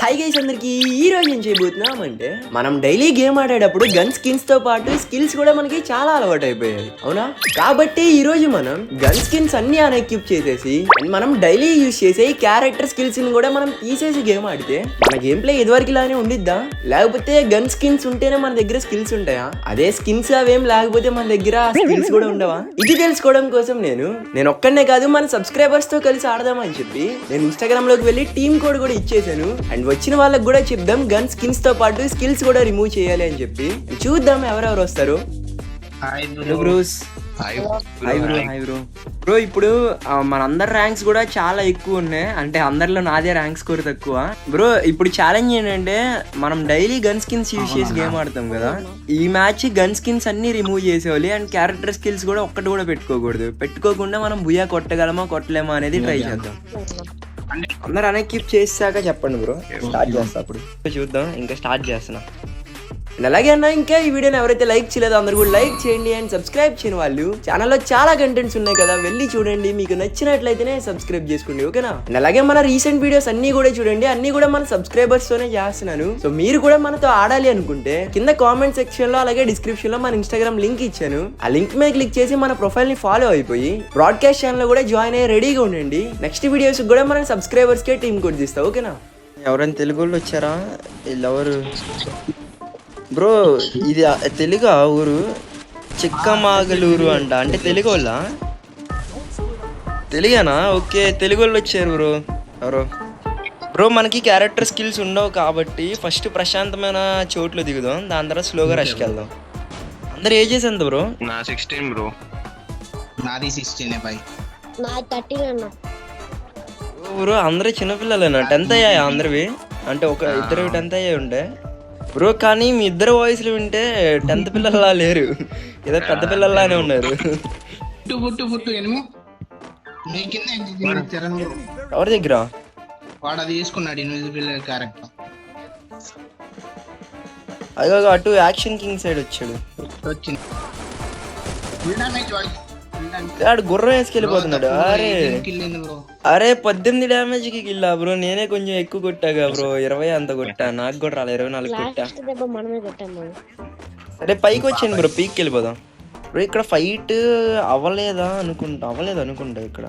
Hi guys అందరికి ఈ రోజు ఏం చేయబోతున్నాం అంటే మనం డైలీ గేమ్ ఆడేటప్పుడు గన్ స్కిన్స్ తో పాటు స్కిల్స్ కూడా మనకి చాలా అలవాటు అయిపోయాయి అవునా. కాబట్టి ఈ రోజు మనం గన్ స్కిన్స్ అన్ని అన్ఎక్విప్ చేసేసి అండ్ మనం డైలీ యూజ్ చేసే క్యారెక్టర్ స్కిల్స్ ని కూడా మనం తీసేసి గేమ్ ఆడితే మన గేమ్ ప్లే ఇదివరకు ఇలానే ఉండిద్దా, లేకపోతే గన్ స్కిన్స్ ఉంటేనే మన దగ్గర స్కిల్స్ ఉంటాయా, అదే స్కిన్స్ అవేం లేకపోతే మన దగ్గర స్కిల్స్ కూడా ఉండవా? ఇది తెలుసుకోవడం కోసం నేను ఒక్కనే కాదు మన సబ్స్క్రైబర్స్ తో కలిసి ఆడదామని చెప్పి నేను ఇన్స్టాగ్రామ్ లోకి వెళ్ళి టీమ్ కోడ్ కూడా ఇచ్చేసాను. అండ్ వచ్చిన వాళ్ళకి కూడా చెప్దాం గన్ స్కిన్స్ తో పాటు స్కిల్స్ కూడా రిమూవ్ చేయాలి అని చెప్పి. చూద్దాం ఎవరెవరు వస్తారు. బ్రో ఇప్పుడు మనందరి ర్యాంక్స్ కూడా చాలా ఎక్కువ ఉన్నాయి, అంటే అందరిలో నాదే ర్యాంక్ స్కోర్ తక్కువ. బ్రో ఇప్పుడు ఛాలెంజ్ ఏంటంటే మనం డైలీ గన్ స్కిన్స్ యూజ్ చేసి గేమ్ ఆడతాం కదా, ఈ మ్యాచ్ గన్ స్కిన్స్ అన్ని రిమూవ్ చేసేవాలి అండ్ క్యారెక్టర్ స్కిల్స్ కూడా ఒక్కటి కూడా పెట్టుకోకూడదు. పెట్టుకోకుండా మనం బుయ్యా కొట్టగలమా కొట్టలేమా అనేది ట్రై చేద్దాం. అందరు అన్ఎక్విప్ చేసాక చెప్పండి బ్రో, స్టార్ట్ చేస్తా. అప్పుడు చూద్దాం, ఇంకా స్టార్ట్ చేస్తున్నా. అలాగే అన్న ఇంకా ఈ వీడియోని ఎవరైతే లైక్ చేయలేదో అందరూ కూడా లైక్ చేయండి అండ్ సబ్స్క్రైబ్ చేయని వాళ్ళు ఛానల్లో చాలా కంటెంట్స్ ఉన్నాయి కదా, వెళ్ళి చూడండి. మీకు నచ్చినట్లయితేనే సబ్స్క్రైబ్ చేసుకోండి, ఓకేనా? అండ్ అలాగే మన రీసెంట్ వీడియోస్ అన్ని కూడా చూడండి, అన్ని కూడా మన సబ్స్క్రైబర్స్ తోనే చేస్తున్నాను. సో మీరు కూడా మనతో ఆడాలి అనుకుంటే కింద కామెంట్ సెక్షన్ లో అలాగే డిస్క్రిప్షన్ లో మన ఇన్స్టాగ్రామ్ లింక్ ఇచ్చాను, ఆ లింక్ మీద క్లిక్ చేసి మన ప్రొఫైల్ ని ఫాలో అయిపోయి బ్రాడ్కాస్ట్ ఛానల్ లో కూడా జాయిన్ అయ్యి రెడీగా ఉండండి. నెక్స్ట్ వీడియోస్ కూడా మన సబ్స్క్రైబర్స్ కే టీమ్ కోడ్ ఇస్తా, ఓకేనా? ఎవరైనా తెలుగు వాళ్ళు వచ్చారా? వీళ్ళెవరు బ్రో? ఇది తెలుగు ఊరు చిక్కమాగలూరు అంట, అంటే తెలుగు వాళ్ళ? తెలుగేనా? ఓకే, తెలుగు వాళ్ళు వచ్చారు బ్రో. ఎవరో బ్రో మనకి క్యారెక్టర్ స్కిల్స్ ఉండవు కాబట్టి ఫస్ట్ ప్రశాంతమైన చోట్లు దిగుదాం, దాని తర్వాత స్లోగా రష్కి వెళ్దాం. అందరు ఏజ్ చేసి ఎంత బ్రో? నా 16 బ్రో. నాది 16 బై. నా 13 అన్న. బ్రో అందరూ చిన్నపిల్లలేనా? 10th అయ్యాయి అందరివి, అంటే ఒక ఇద్దరు 10th అయ్యాయి ఉండే బ్రో. కానీ మీ ఇద్దరు వాయిస్లు వింటే 10th పిల్లల్లా లేరు, ఏదో పెద్ద పిల్లల్లానే ఉన్నారు. ఎవరి దగ్గర వాడు అది తీసుకున్నాడు ఇన్విజిబుల్ క్యారెక్టర్. అదో అటు యాక్షన్ కింగ్ సైడ్ వచ్చాడు. వచ్చింది ఆడు గుర్రం వేసుకెళ్ళిపోతున్నాడు. అరే 18 డ్యామేజ్ కి కిల్లా బ్రో, నేనే కొంచెం ఎక్కువ కొట్టాగా బ్రో, 20 అంత కొట్టా, నాకు కూడా రాలే, 24 కొట్టా. సరే పైకి వచ్చాను బ్రో, పీక్కి వెళ్ళిపోదాం బ్రో. ఇక్కడ ఫైట్ అవ్వలేదు అనుకుంటా. ఇక్కడ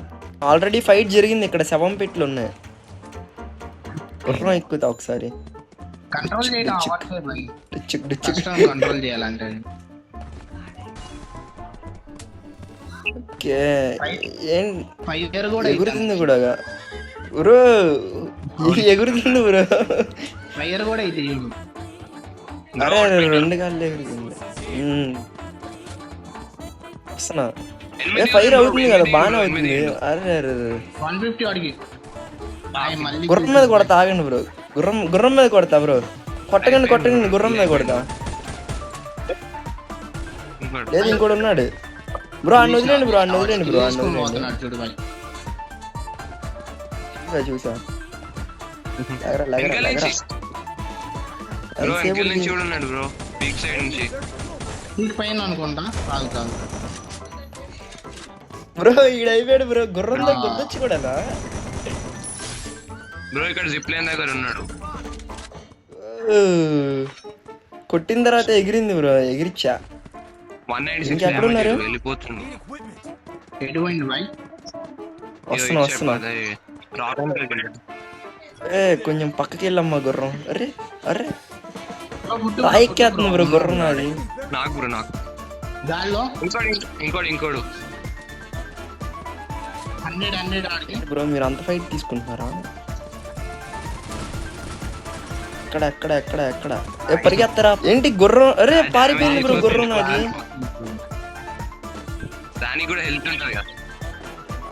ఆల్రెడీ ఫైట్ జరిగింది, ఇక్కడ 7 పెట్లు ఉన్నాయి. గుర్రం ఎక్కుతా ఒకసారి కంట్రోల్ చేయాలంటే. ఎగురుతుంది కూడా బ్రో, ఎగురుతుంది బ్రో. అరే 2 కాళ్ళు ఎగురుతుంది. వస్తున్నా, ఫైర్ అవుతుంది కదా, బాగానే అవుతుంది. అరే గుర్రం మీద కొడతా, ఆగండి బ్రో. గుర్రం మీద కొడతా బ్రో, కొట్టకండి గుర్రం మీద కొడతా. లేదు ఇంకోటి ఉన్నాడు బ్రో, అన్న వదిలేండి బ్రో, చూసా. బ్రో ఈడైపోయాడు బ్రో, గుర్రం దగ్గర గుర్తొచ్చి కూడా బ్రో. ఇక్కడ జిప్ లైన్ దగ్గర ఉన్నాడు. కొట్టిన తర్వాత ఎగిరింది బ్రో, ఎగిరిచ్చా. 196 వెళ్ళిపోతుంది. వస్తున్నా. కొంచెం పక్కకి వెళ్ళమ్మా గుర్రం. అరే రాయికేస్తుంది బ్రో గుర్రం నాది. నాకు బ్రో, నాకు ఇంకోడు బ్రో. మీరు అంత ఫైట్ తీసుకుంటున్నారా? ఎక్కడ పరిగెత్తరా ఏంటి గుర్రం? అరే పారిపోయింది బ్రో గుర్రం నాది. దానికి కూడా హెల్ప్ ఉంటుంది కదా.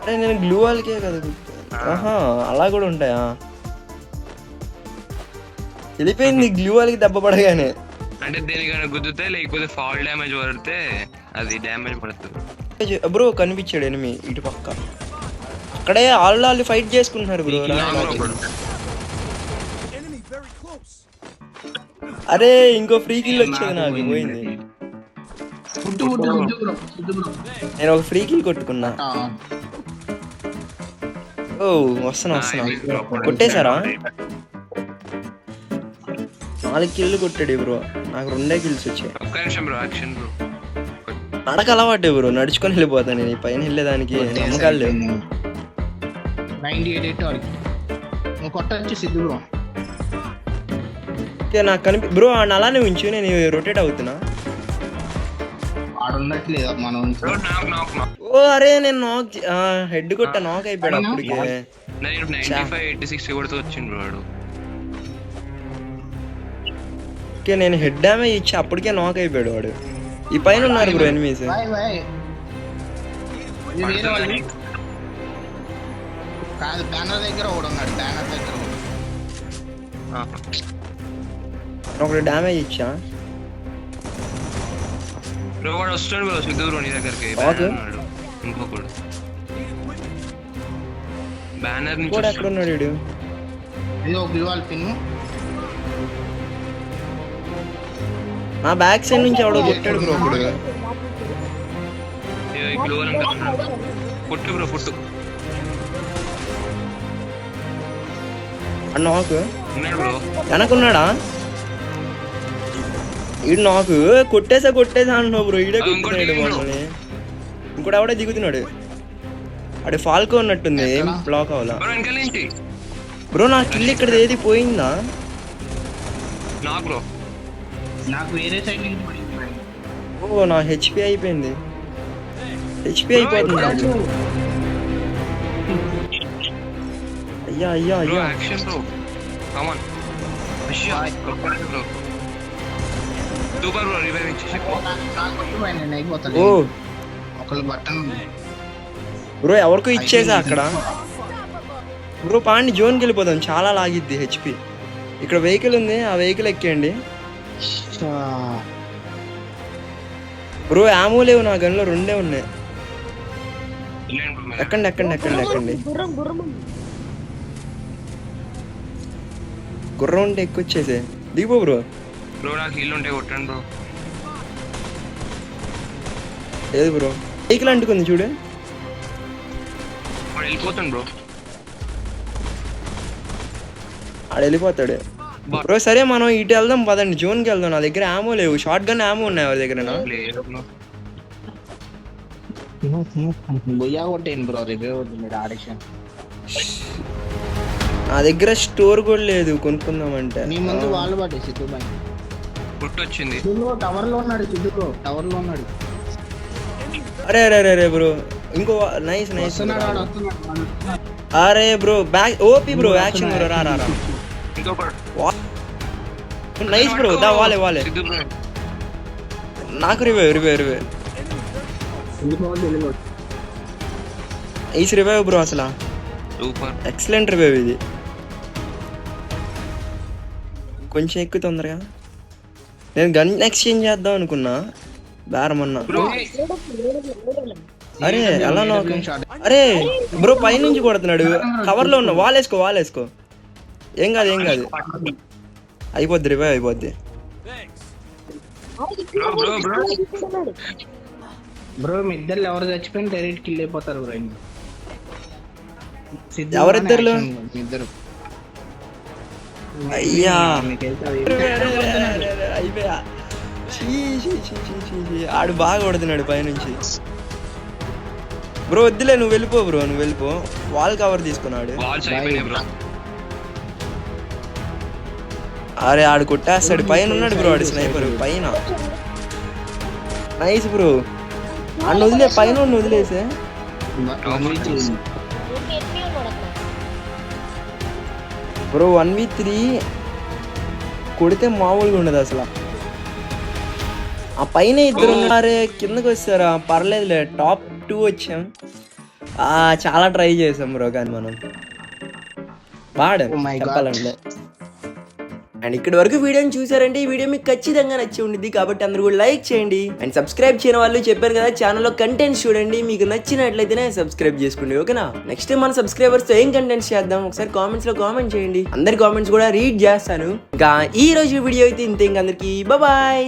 అరే నేను గ్లూ వాల్కే కదా. ఆహా అలా కూడా ఉంటాయా? వెళ్ళిపోయింది గ్లూ వాల్కి దెబ్బ పడగానే. అంటే దేనికైనా గుద్దుతే, లేకపోతే ఫాల్ డ్యామేజ్ పడితే అది డ్యామేజ్ పడుతుంది బ్రో. కనిపించాడు ఎనిమి ఇటు పక్క, అక్కడే వాళ్ళు ఫైట్ చేసుకుంటున్నారు బ్రో. అరే ఇంకో ఫ్రీ కిల్ వచ్చేది నాకు, పోయింది. నేను ఒక ఫ్రీ కిల్ కొట్టుకున్నా. ఓ వస్తున్నా కొట్టేశారా? 4 కిల్లు కొట్టాడు బ్రో, నాకు 2 కిల్స్ వచ్చాయి. ఒక్క నిమిషం బ్రో, యాక్షన్ బ్రో. నడక అలవాటే బ్రో, నడుచుకొని వెళ్ళిపోతాను నేను. ఈ పైన వెళ్ళేదానికి నమ్మకాలు లేవు. 98 వాడికి నువ్వు కొట్టొచ్చి సిద్ధు బ్రో. ఓకే, నాకు బ్రో అలానే ఉంచు, నేను రొటేట్ అవుతున్నా. వాడు ఉండట్లేదు మనం బ్రో నాక్ ఓ అరే నేను నాక్ హెడ్ కొట్ట నాక్ అయిపోయాడు అప్పటికే. నేను 95 86 కొడుతూ వచ్చిండు బ్రో వాడు. ఓకే, నేను హెడ్ డ్యామేజ్ ఇచ్చి అప్పటికే నాక్ అయిపోయాడు వాడు. ఈ పైన ఉన్నారు బ్రో ఎనిమీస్. Bye bye. ఇది వేరే వాళ్ళు కాదు, బ్యానర్ దగ్గర ఒకడు ఉన్నాడు. బ్యానర్ దగ్గర ఒకటి డ్యామేజ్ ఇచ్చా బ్రో. వాడు వస్తాడు బ్రో సిద్ధు బ్రో నీ దగ్గరికి. ఓకే. ఇంకొకడు బ్యానర్ నుంచి కూడా ఎక్కడ ఉన్నాడు వీడు? ఇది ఒక గ్లూవాల్ పిన్. నా బ్యాక్ సైడ్ నుంచి ఎవడో కొట్టాడు బ్రో ఇప్పుడు. పుట్టు బ్రో పుట్టు నాకు ఉన్నాడు బ్రో. వెనకున్నాడా? ఈడు నాకు కొట్టేసా అంటున్నావు బ్రో. ఈడే కొట్టున్నాడు మమ్మల్ని. ఇంకోటి ఎవడే దిగుతున్నాడు. అడే ఫాల్కో ఉన్నట్టుంది, ఏం బ్లాక్ అవ్వాలా బ్రో వెనకాల నుంచి. బ్రో నా కిల్ ఇక్కడ ఏది పోయిందా? నా బ్రో నాకు వేరే సైడ్ నుంచి పడింది. ఓ నా హెచ్పి అయిపోయింది. హెచ్పి అయిపోతుంది. అయ్యా అయ్యా బ్రో అయ్యా. Action bro. Come on bro. Super bro, revive ఇచ్చేసి. నాకు కొట్టిపోయి నేను అయిపోతాను. ఓ ఒకళ్ళు బట్టన్ బ్రో ఎవరికో ఇచ్చేసా అక్కడ. బ్రో పాండి జోన్కి వెళ్ళిపోదాం, చాలా లాగిద్ది హెచ్పి. ఇక్కడ వెహికల్ ఉంది, ఆ వెహికల్ ఎక్కేయండి బ్రో. యామో లేవు నా గన్లో, 2 ఉన్నాయి. ఎక్కండి ఎక్కండి ఎక్కండి ఎక్కండి. గుర్రం గుర్రం గుర్రం ఉంటే ఎక్కువచ్చేసే. దిగిపో బ్రో. బ్రో నాకు హీల్ ఉంటే కొట్టండి బ్రో. ఏది బ్రో వెహికల్ అంటుకుంది చూడు. వాడు వెళ్ళిపోతాను బ్రో. ఆడ వెళ్ళిపోతాడు బ్రో. సరే మనం ఇటు వెళ్దాం పదండి, జోన్కి వెళ్దాం. నా దగ్గర యామో లేవు, షార్ట్ గన్ యామో ఉన్నాయి ఎవరి దగ్గర. లేదు బ్రో. బొయ్యా కొట్టేయండి బ్రో. రివ్యూ మీరు ఆడిషన్. నా దగ్గర స్టోర్ కూడా లేదు కొనుక్కుందామంటే. నీ ముందు వాళ్ళు పట్టే సిద్ధు బాయ్. పుట్టు వచ్చింది. టవర్ లో ఉన్నాడు సిద్ధు బ్రో. టవర్ లో ఉన్నాడు. అరే అరే అరే అరే బ్రో, ఇంకో నైస్ నైస్. వస్తున్నాడు వాడు, వస్తున్నాడు. అరే bro back OP bro, action bro. రా రా రా. ఇంకొకడు నైస్ బ్రో. దా వాలే వాలే. సిద్ధు బ్రో నాకు revive revive revive. Is revive bro. అసలు సూపర్ ఎక్సలెంట్ రివైవ్ ఇది. కొంచెం ఎక్కువ తొందరగా. నేను గన్ ఎక్స్చేంజ్ చేద్దాం అనుకున్నా బేరమన్నా. అరే ఎలా నాకు. అరే బ్రో పైనుంచి కొడుతున్నాడు. కవర్లో ఉన్నా. వాలేసుకో వాలేసుకో. ఏం కాదు ఏం కాదు. అయిపోద్ది రివైవ్ అయిపోద్ది. బ్రో మీ ఇద్దరు ఎవరు చచ్చిపోయిన డైరెక్ట్ కిల్ అయిపోతారు బ్రో. ఎవరిద్దరు? ఇద్దరు. అయ్యా మీకు అయిపోయా. ఆడు బాగా కొడుతున్నాడు పైనుంచి. బ్రో వద్దులే, నువ్వు వెళ్ళిపో బ్రో, నువ్వు వెళ్ళిపో. వాల్ కవర్ తీసుకున్నాడు. బాల్స్ అయిపోయినాయి బ్రో. అరే ఆడు కొట్టేస్తాడు. పైన ఉన్నాడు బ్రో ఆడు స్నైపర్ పైన. Nice bro. అన్న వదిలే, పైన వదిలేసే బ్రో. 1v3 కొడితే మామూలుగా ఉండదు అసలు. ఆ పైన ఇద్దరు ఉన్నారే, కిందకి వచ్చారా పర్లేదులే. టాప్ 2 వచ్చాం. చాలా ట్రై చేసాం బ్రో, కానీ మనం బాగా చెప్పాలంటే. అండ్ ఇక్కడ వరకు వీడియోని చూసారంటే ఈ వీడియో మీకు ఖచ్చితంగా నచ్చి ఉండిద్ది. కాబట్టి అందరూ కూడా లైక్ చేయండి. అండ్ సబ్స్క్రైబ్ చేయని వాళ్ళు చెప్పారు కదా, ఛానల్లో కంటెంట్స్ చూడండి. మీకు నచ్చినట్లయితేనే సబ్స్క్రైబ్ చేసుకోండి, ఓకేనా? నెక్స్ట్ మన సబ్స్క్రైబర్స్ తో ఏం కంటెంట్స్ చేద్దాం ఒకసారి కామెంట్స్ లో కామెంట్ చేయండి. అందరి కామెంట్స్ కూడా రీడ్ చేస్తాను. ఇంకా ఈ రోజు వీడియో అయితే ఇంతే. ఇంక అందరికి బాయ్.